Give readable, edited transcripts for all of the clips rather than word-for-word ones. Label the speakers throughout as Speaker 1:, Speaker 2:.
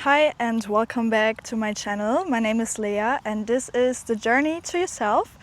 Speaker 1: Hi and welcome back to my channel. My name is Lea and this is the journey to yourself.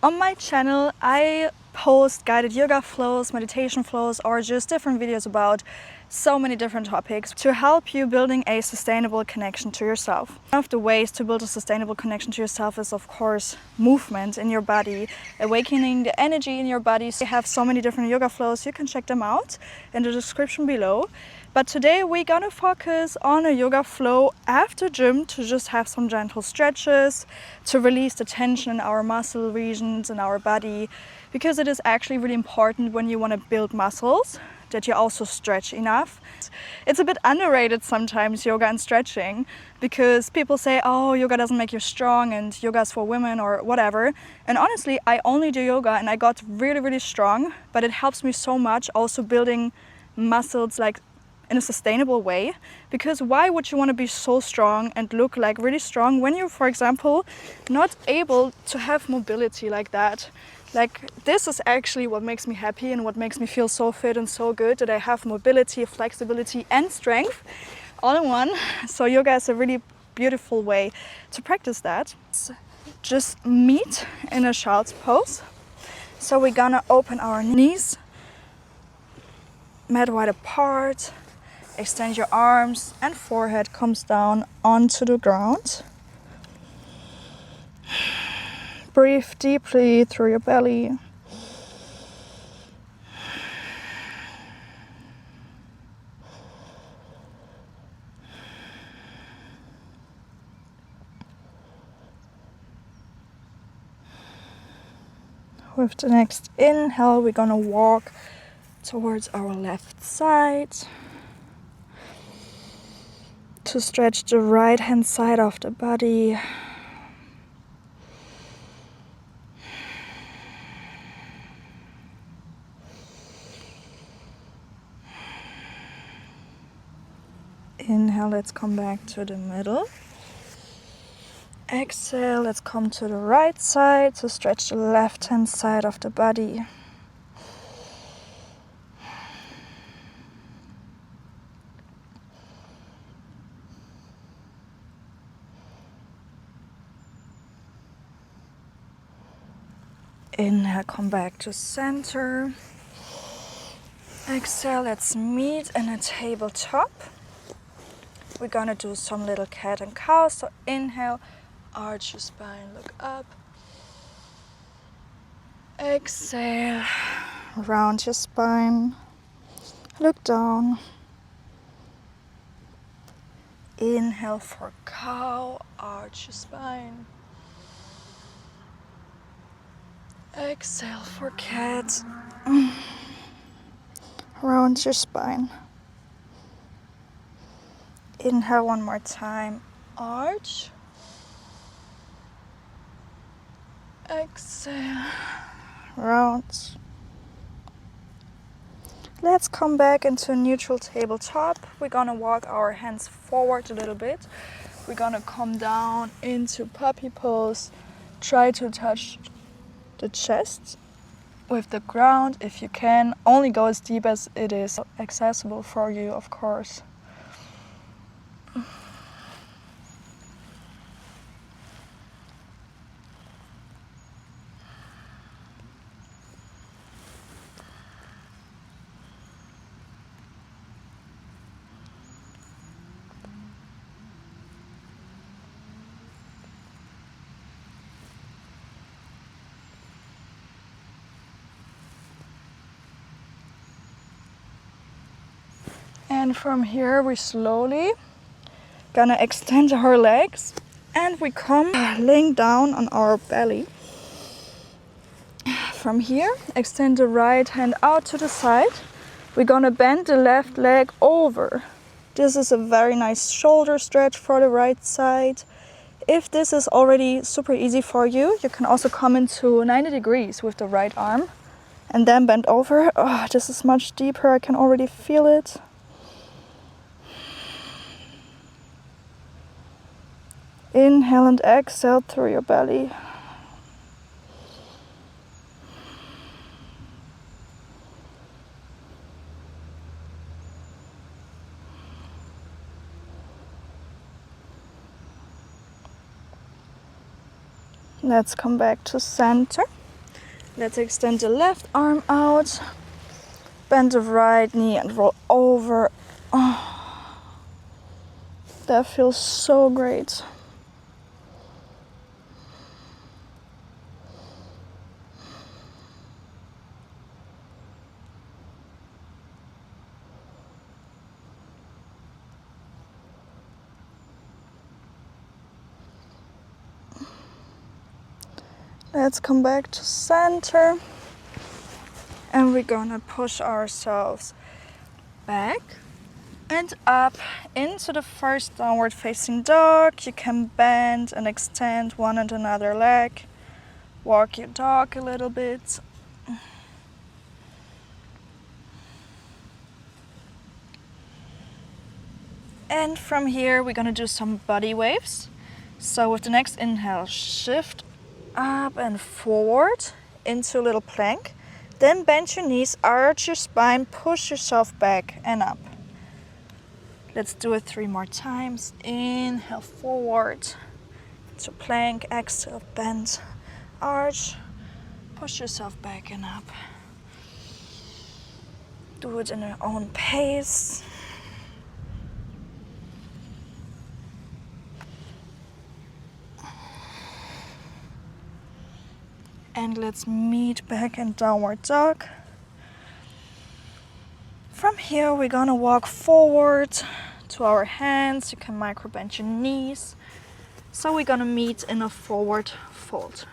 Speaker 1: On my channel I post guided yoga flows, meditation flows, or just different videos about so many different topics to help you building a sustainable connection to yourself. One of the ways to build a sustainable connection to yourself is of course movement in your body, awakening the energy in your body. So we have so many different yoga flows, you can check them out in the description below. But today we're gonna focus on a yoga flow after gym to just have some gentle stretches, to release the tension in our muscle regions in our body, because it is actually really important when you want to build muscles that you also stretch enough. It's a bit underrated sometimes, yoga and stretching, because people say, oh, yoga doesn't make you strong and yoga is for women or whatever. And honestly, I only do yoga and I got really strong, but it helps me so much also building muscles like in a sustainable way, because why would you want to be so strong and look like really strong when you're, for example, not able to have mobility like that? Like, this is actually what makes me happy and what makes me feel so fit and so good, that I have mobility, flexibility and strength all in one. So yoga is a really beautiful way to practice that. Just meet in a child's pose. So we're gonna open our knees, mat wide apart. Extend your arms and forehead comes down onto the ground. Breathe deeply through your belly. With the next inhale, we're gonna walk towards our left side to stretch the right hand side of the body. Inhale, let's come back to the middle. Exhale, let's come to the right side to stretch the left hand side of the body. Inhale, come back to center. Exhale, let's meet in a tabletop. We're gonna do some little cat and cow. So inhale, arch your spine, look up. Exhale, round your spine, look down. Inhale for cow, arch your spine. Exhale for cat, round your spine. Inhale one more time, arch. Exhale, round. Let's come back into a neutral tabletop. We're gonna walk our hands forward a little bit. We're gonna come down into puppy pose. Try to touch the chest with the ground if you can. Only go as deep as it is accessible for you, of course. And from here we slowly gonna extend our legs and we come laying down on our belly. From here, extend the right hand out to the side. We're gonna bend the left leg over. This is a very nice shoulder stretch for the right side. If this is already super easy for you, you can also come into 90 degrees with the right arm and then bend over. Oh, this is much deeper, I can already feel it. Inhale and exhale through your belly. Let's come back to center. Let's extend the left arm out. Bend the right knee and roll over. Oh, that feels so great. Let's come back to center. And we're gonna push ourselves back and up into the first downward facing dog. You can bend and extend one and another leg. Walk your dog a little bit. And from here, we're gonna do some body waves. So with the next inhale, shift up and forward into a little plank. Then bend your knees, arch your spine, push yourself back and up. Let's do it 3 more times. Inhale forward to plank, exhale, bend, arch, push yourself back and up. Do it in your own pace. And let's meet back in downward dog. From here, we're gonna walk forward to our hands. You can micro bend your knees. So we're gonna meet in a forward fold.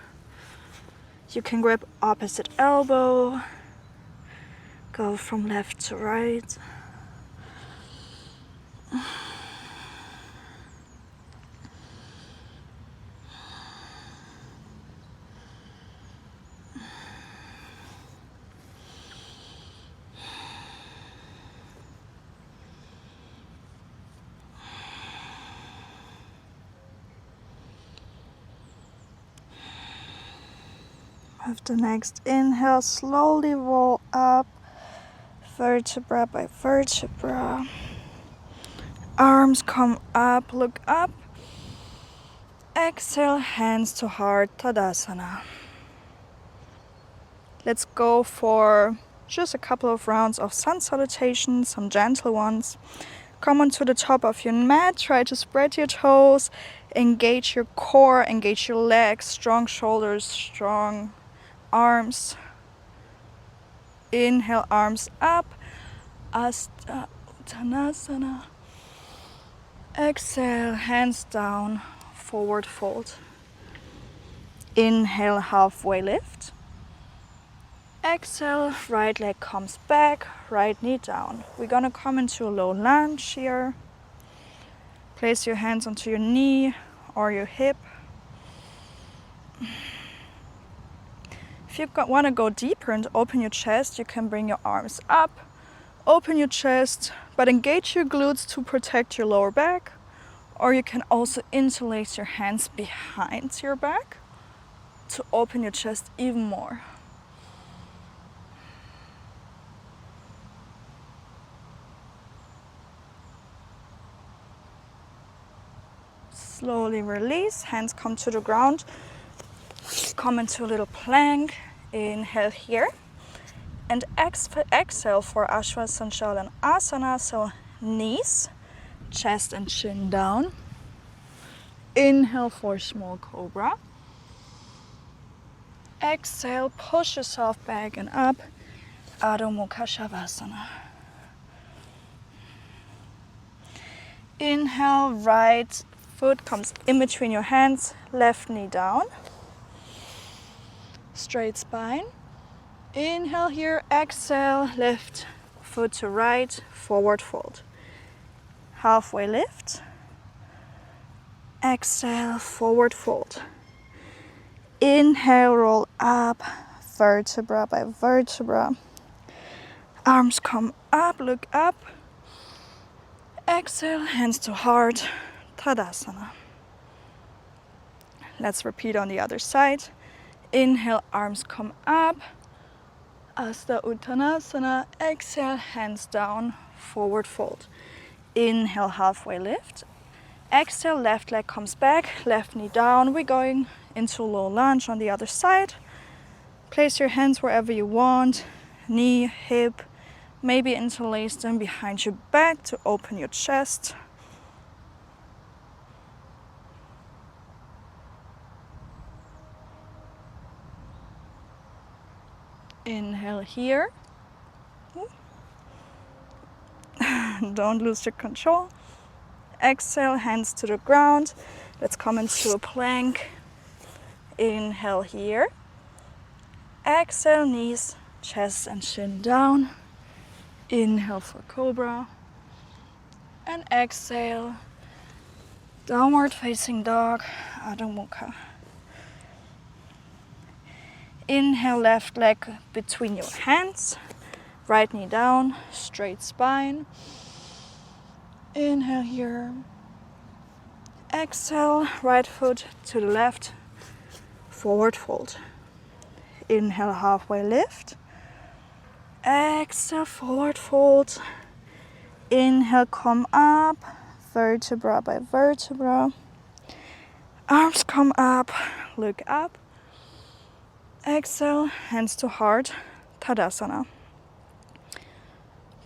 Speaker 1: You can grab opposite elbow, go from left to right. With the next inhale, slowly roll up, vertebra by vertebra. Arms come up, look up. Exhale, hands to heart, Tadasana. Let's go for just a couple of rounds of sun salutations, some gentle ones. Come onto the top of your mat, try to spread your toes, engage your core, engage your legs, strong shoulders, strong arms. Inhale, arms up, Asta Uttanasana. Exhale, hands down, forward fold. Inhale, halfway lift. Exhale, right leg comes back, right knee down. We're gonna come into a low lunge here. Place your hands onto your knee or your hip. If you want to go deeper and open your chest, you can bring your arms up, open your chest, but engage your glutes to protect your lower back. Or you can also interlace your hands behind your back to open your chest even more. Slowly release, hands come to the ground. Come into a little plank. Inhale here. And exhale for Ashwasandhala Asana, so knees, chest and chin down. Inhale for small cobra. Exhale, push yourself back and up, Adho Mukha Shavasana. Inhale, right foot comes in between your hands, left knee down. Straight spine. Inhale here, exhale, left foot to right, forward fold. Halfway lift. Exhale, forward fold. Inhale, roll up, vertebra by vertebra. Arms come up, look up. Exhale, hands to heart, Tadasana. Let's repeat on the other side. Inhale, arms come up, Asta Uttanasana. Exhale, hands down, forward fold. Inhale, halfway lift. Exhale, left leg comes back, left knee down. We're going into low lunge on the other side. Place your hands wherever you want, knee, hip, maybe interlace them behind your back to open your chest. Inhale here. Don't lose your control. Exhale, hands to the ground. Let's come into a plank. Inhale here. Exhale, knees, chest and chin down. Inhale for cobra. And exhale, downward facing dog, Adho Mukha. Inhale, left leg between your hands. Right knee down, straight spine. Inhale here. Exhale, right foot to the left, forward fold. Inhale, halfway lift. Exhale, forward fold. Inhale, come up, vertebra by vertebra. Arms come up, look up. Exhale, hands to heart, Tadasana.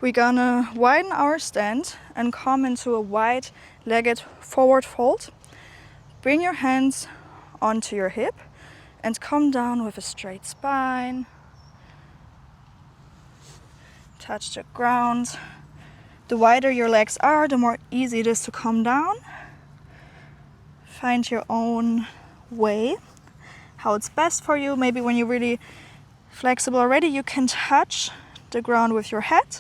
Speaker 1: We're gonna widen our stand and come into a wide-legged forward fold. Bring your hands onto your hip and come down with a straight spine. Touch the ground. The wider your legs are, the more easy it is to come down. Find your own way, how it's best for you. Maybe when you're really flexible already, you can touch the ground with your head.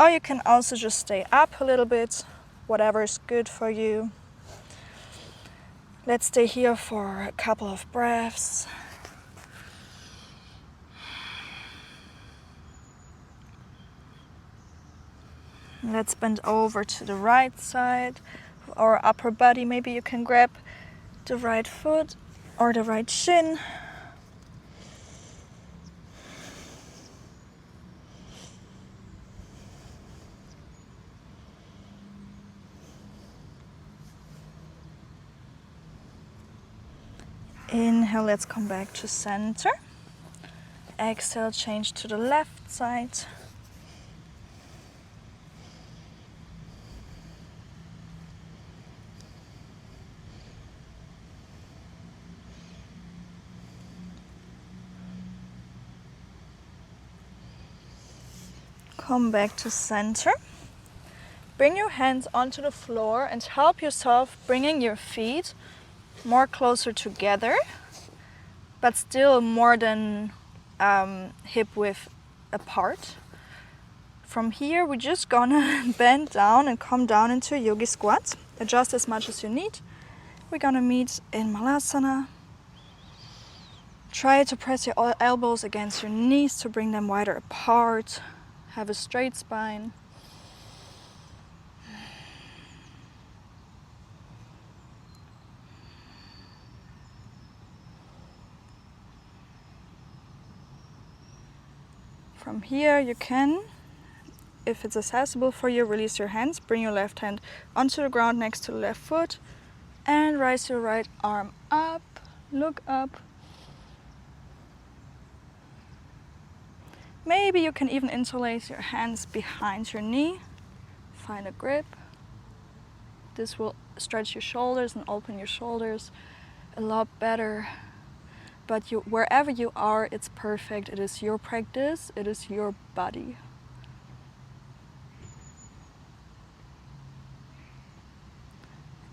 Speaker 1: Or you can also just stay up a little bit, whatever is good for you. Let's stay here for a couple of breaths. Let's bend over to the right side of our upper body. Maybe you can grab the right foot or the right shin. Inhale, let's come back to center. Exhale, change to the left side. Come back to center. Bring your hands onto the floor and help yourself bringing your feet more closer together, but still more than hip width apart. From here, we're just gonna bend down and come down into a yogi squat. Adjust as much as you need. We're gonna meet in Malasana. Try to press your elbows against your knees to bring them wider apart. Have a straight spine. From here you can, if it's accessible for you, release your hands, bring your left hand onto the ground next to the left foot and raise your right arm up, look up. Maybe you can even interlace your hands behind your knee, find a grip. This will stretch your shoulders and open your shoulders a lot better. But wherever you are, it's perfect. It is your practice, it is your body.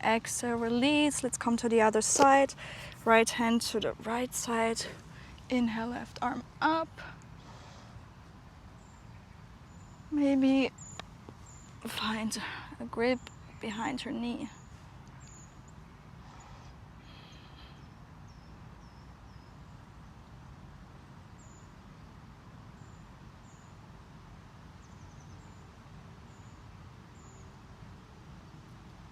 Speaker 1: Exhale, release. Let's come to the other side. Right hand to the right side. Inhale, left arm up. Maybe find a grip behind your knee.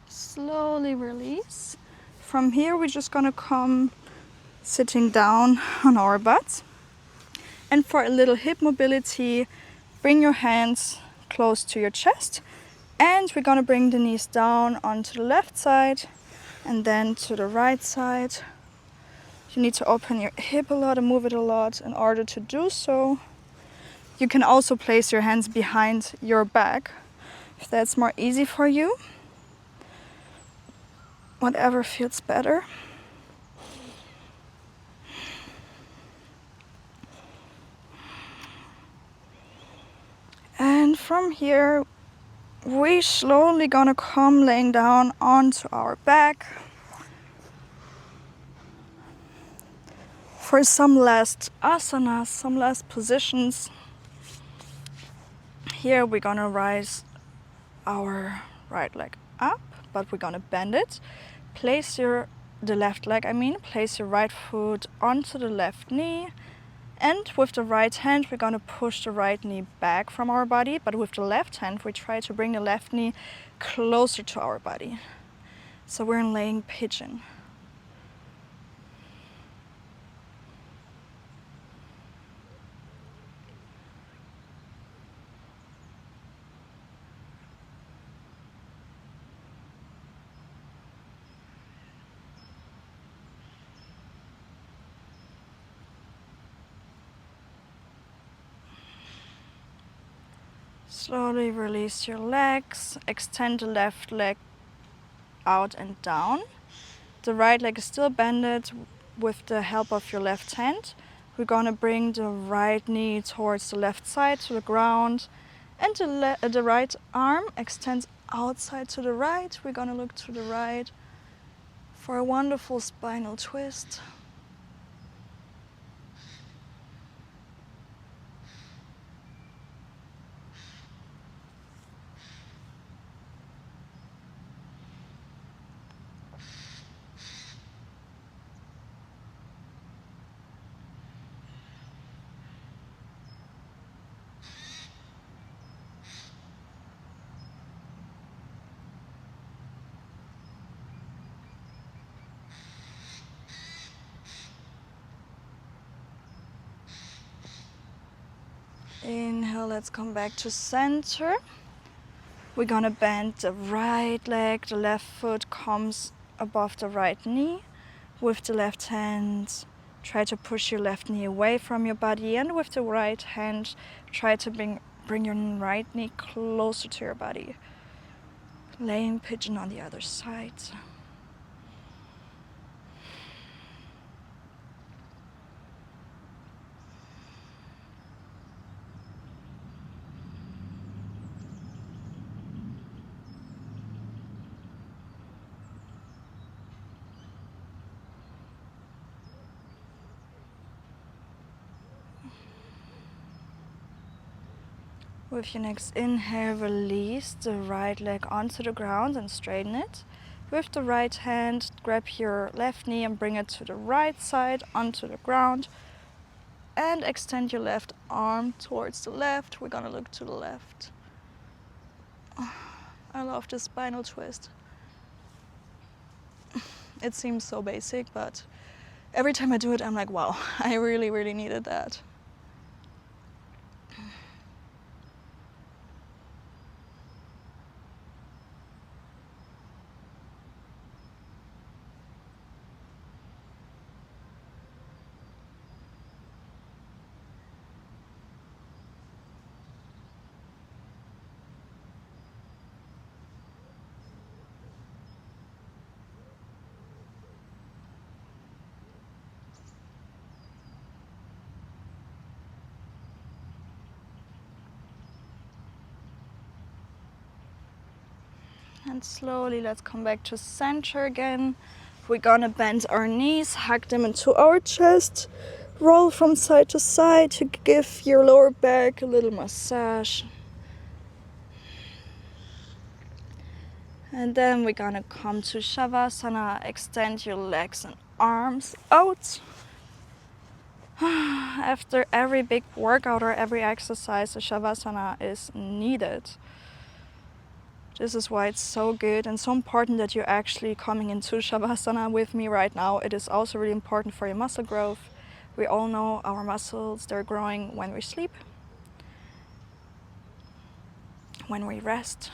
Speaker 1: Slowly release. From here, we're just gonna come sitting down on our butts. And for a little hip mobility, bring your hands close to your chest. And we're gonna bring the knees down onto the left side and then to the right side. You need to open your hip a lot and move it a lot in order to do so. You can also place your hands behind your back if that's more easy for you. Whatever feels better. And from here, we slowly gonna come laying down onto our back for some last asanas, some last positions. Here we're gonna rise our right leg up, but we're gonna bend it. Place the left leg, place your right foot onto the left knee, and with the right hand we're gonna push the right knee back from our body, but with the left hand we try to bring the left knee closer to our body. So we're in laying pigeon. Slowly release your legs, extend the left leg out and down. The right leg is still bended with the help of your left hand. We're gonna bring the right knee towards the left side to the ground, and the right arm extends outside to the right. We're gonna look to the right for a wonderful spinal twist. Inhale, let's come back to center. We're gonna bend the right leg, the left foot comes above the right knee. With the left hand, try to push your left knee away from your body, and with the right hand, try to bring your right knee closer to your body. Laying pigeon on the other side. With your next inhale, release the right leg onto the ground and straighten it. With the right hand, grab your left knee and bring it to the right side onto the ground. And extend your left arm towards the left. We're gonna look to the left. I love this spinal twist. It seems so basic, but every time I do it, I'm like, wow, I really, really needed that. And slowly, let's come back to center again. We're gonna bend our knees, hug them into our chest, roll from side to side to give your lower back a little massage. And then we're gonna come to Shavasana, extend your legs and arms out. After every big workout or every exercise, a Shavasana is needed. This is why it's so good and so important that you're actually coming into Shavasana with me right now. It is also really important for your muscle growth. We all know our muscles, they're growing when we sleep, when we rest.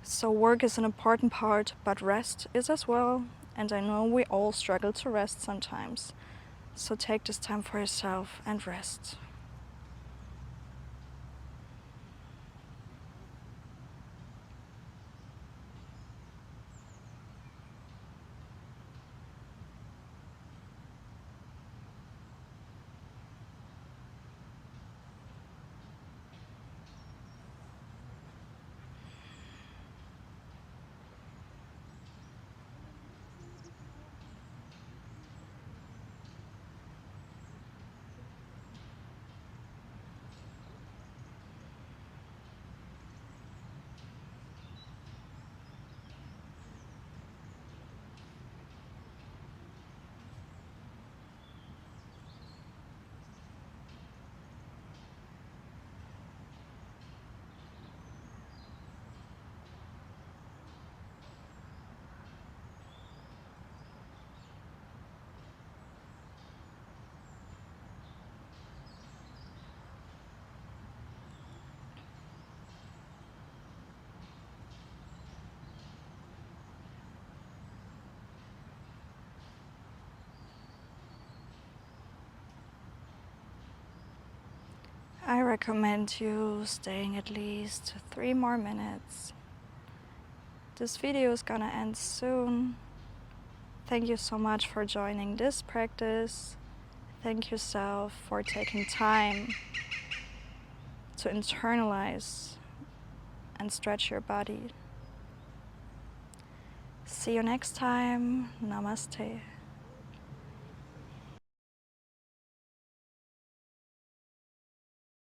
Speaker 1: So work is an important part, but rest is as well. And I know we all struggle to rest sometimes. So take this time for yourself and rest. I recommend you staying at least 3 more minutes. This video is gonna end soon. Thank you so much for joining this practice. Thank yourself for taking time to internalize and stretch your body. See you next time. Namaste.